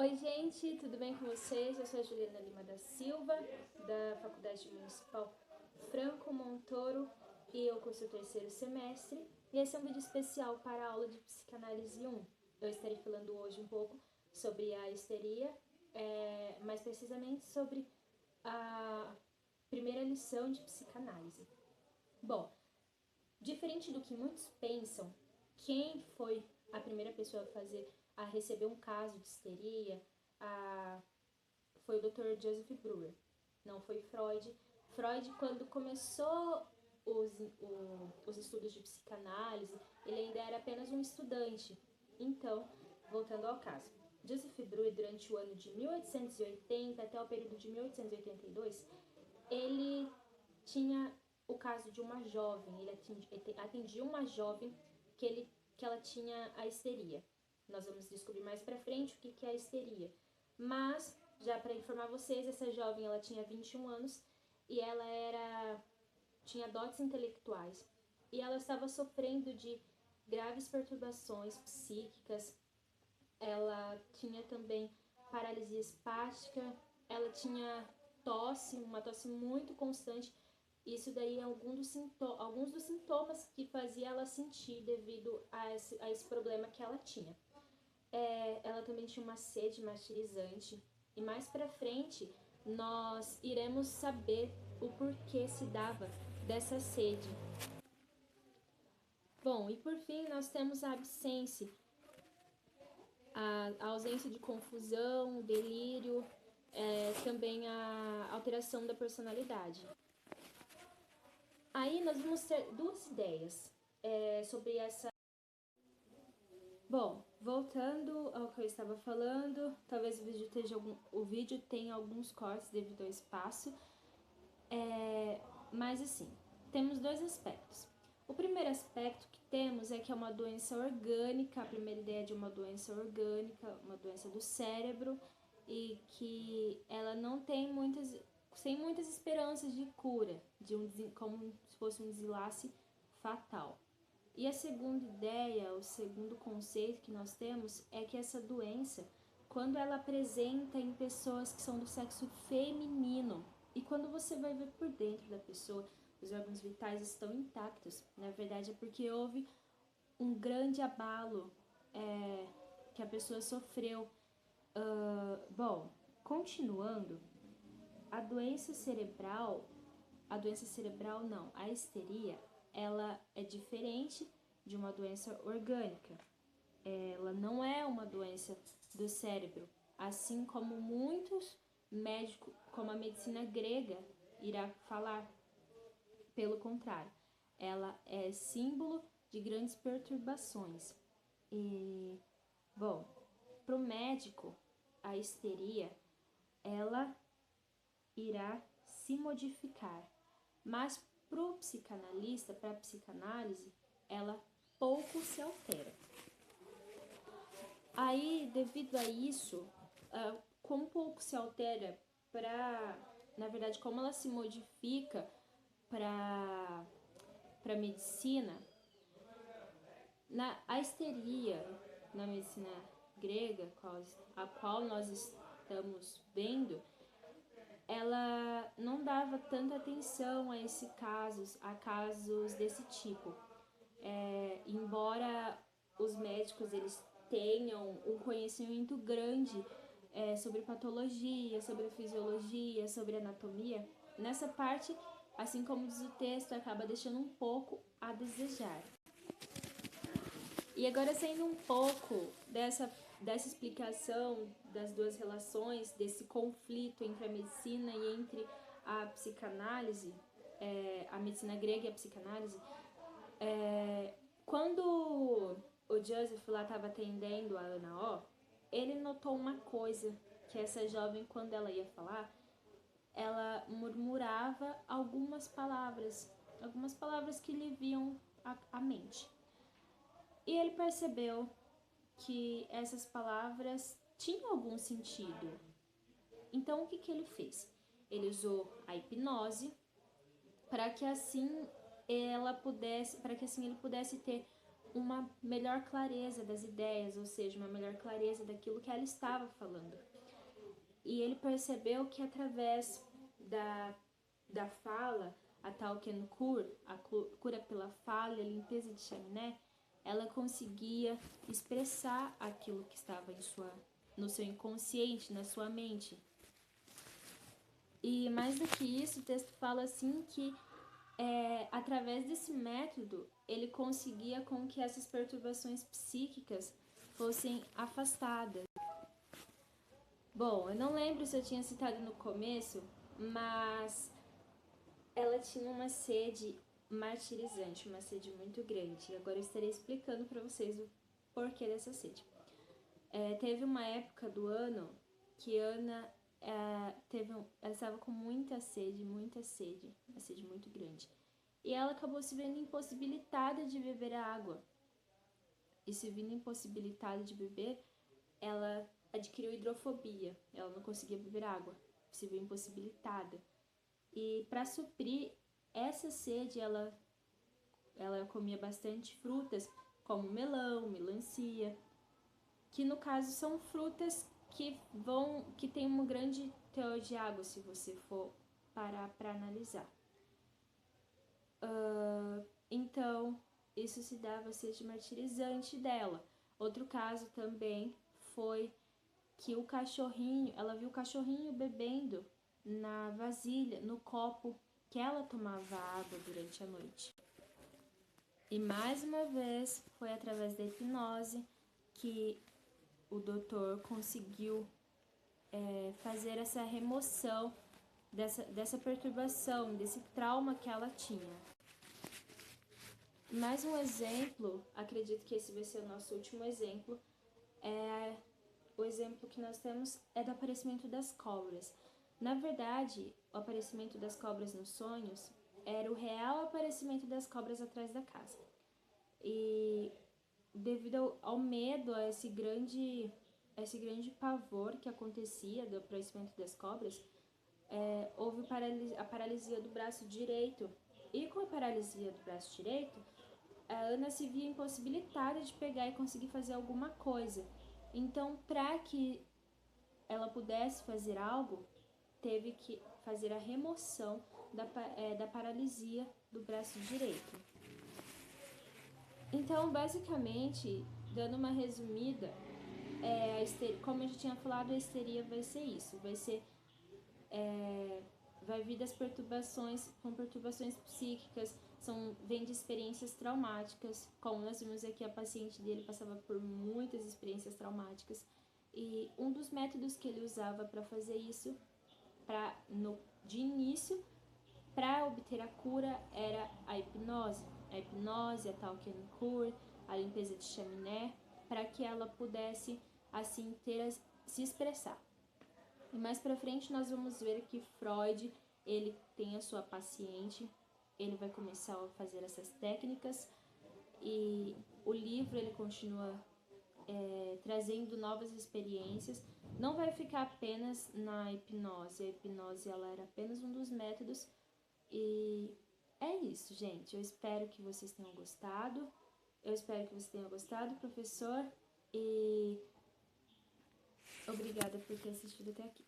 Oi, gente, tudo bem com vocês? Eu sou a Juliana Lima da Silva, da Faculdade Municipal Franco Montoro, e eu curso o terceiro semestre. E esse é um vídeo especial para a aula de Psicanálise 1. Eu estarei falando hoje um pouco sobre a histeria, mais precisamente sobre a primeira lição de psicanálise. Bom, diferente do que muitos pensam, quem foi a primeira pessoa a receber um caso de histeria foi o Dr. Joseph Breuer, não foi Freud. Freud, quando começou os estudos de psicanálise, ele ainda era apenas um estudante. Então, voltando ao caso, Joseph Breuer, durante o ano de 1880 até o período de 1882, ele tinha o caso de uma jovem, ele atendia uma jovem que ela tinha a histeria. Nós vamos descobrir mais pra frente o que é a histeria. Mas, já para informar vocês, essa jovem ela tinha 21 anos e ela tinha dotes intelectuais. E ela estava sofrendo de graves perturbações psíquicas. Ela tinha também paralisia espástica, ela tinha uma tosse muito constante. Isso daí é alguns dos sintomas que fazia ela sentir devido a esse problema que ela tinha. Ela também tinha uma sede martirizante. E mais pra frente, nós iremos saber o porquê se dava dessa sede. Bom, e por fim, nós temos a absência, a ausência de confusão, delírio, também a alteração da personalidade. Aí nós vamos ter duas ideias sobre essa. Bom, voltando ao que eu estava falando, talvez o vídeo tenha alguns cortes devido ao espaço, mas assim, temos dois aspectos. O primeiro aspecto que temos é que é uma doença orgânica, a primeira ideia de uma doença orgânica, uma doença do cérebro, e que ela não tem sem muitas esperanças de cura, como se fosse um desenlace fatal. E a segunda ideia, o segundo conceito que nós temos é que essa doença, quando ela apresenta em pessoas que são do sexo feminino, e quando você vai ver por dentro da pessoa, os órgãos vitais estão intactos, na verdade é porque houve um grande abalo que a pessoa sofreu. Bom, continuando, a doença cerebral não, a histeria, ela é diferente de uma doença orgânica. Ela não é uma doença do cérebro, assim como muitos médicos, como a medicina grega irá falar. Pelo contrário, ela é símbolo de grandes perturbações. E, bom, para o médico, a histeria, ela irá se modificar. Mas para o psicanalista, para a psicanálise, ela pouco se altera. Aí, devido a isso, como pouco se altera na verdade, como ela se modifica para a medicina, a histeria na medicina grega, a qual nós estamos vendo, ela não dava tanta atenção a casos desse tipo. Embora os médicos eles tenham um conhecimento grande sobre patologia, sobre a fisiologia, sobre a anatomia, nessa parte, assim como diz o texto, acaba deixando um pouco a desejar. E agora, saindo um pouco dessa explicação das duas relações, desse conflito entre a medicina e entre a psicanálise, a medicina grega e a psicanálise, quando o Joseph lá estava atendendo a Ana O, ele notou uma coisa, que essa jovem, quando ela ia falar, ela murmurava algumas palavras que lhe vinham à mente. E ele percebeu que essas palavras tinham algum sentido. Então, o que ele fez? Ele usou a hipnose para que assim ele pudesse ter uma melhor clareza das ideias, ou seja, uma melhor clareza daquilo que ela estava falando. E ele percebeu que através da fala, a Tauken Kur, a cura pela fala e a limpeza de chaminé, ela conseguia expressar aquilo que estava no seu inconsciente, na sua mente. E mais do que isso, o texto fala assim que através desse método ele conseguia com que essas perturbações psíquicas fossem afastadas. Bom, eu não lembro se eu tinha citado no começo, mas ela tinha uma sede martirizante, uma sede muito grande. E agora eu estarei explicando para vocês o porquê dessa sede. Teve uma época do ano que Ana ela estava com muita sede, uma sede muito grande. E ela acabou se vendo impossibilitada de beber a água. E se vendo impossibilitada de beber, ela adquiriu hidrofobia. Ela não conseguia beber água, se viu impossibilitada. E para suprir essa sede, ela comia bastante frutas, como melão, melancia, que no caso são frutas que tem um grande teor de água, se você for parar para analisar. Então, isso se dava a sede martirizante dela. Outro caso também foi que ela viu o cachorrinho bebendo na vasilha, no copo que ela tomava água durante a noite. E mais uma vez, foi através da hipnose que o doutor conseguiu fazer essa remoção dessa perturbação, desse trauma que ela tinha. Mais um exemplo, acredito que esse vai ser o nosso último exemplo, o exemplo que nós temos é do aparecimento das cobras. Na verdade, o aparecimento das cobras nos sonhos era o real aparecimento das cobras atrás da casa. E devido ao medo, a esse grande pavor que acontecia do aparecimento das cobras, houve a paralisia do braço direito. E com a paralisia do braço direito, a Ana se via impossibilitada de pegar e conseguir fazer alguma coisa. Então, para que ela pudesse fazer algo, teve que fazer a remoção da paralisia do braço direito. Então, basicamente, dando uma resumida, como eu já tinha falado, a histeria vai ser isso, vai vir das perturbações psíquicas, vem de experiências traumáticas, como nós vimos aqui, a paciente dele passava por muitas experiências traumáticas, e um dos métodos que ele usava para fazer isso, de início, para obter a cura, era a hipnose, a Tauken Kur, a limpeza de chaminé, para que ela pudesse, assim, se expressar. E mais para frente nós vamos ver que Freud, ele tem a sua paciente, ele vai começar a fazer essas técnicas, e o livro ele continua trazendo novas experiências. Não vai ficar apenas na hipnose, a hipnose ela era apenas um dos métodos. E é isso, gente. Eu espero que vocês tenham gostado. Professor. E obrigada por ter assistido até aqui.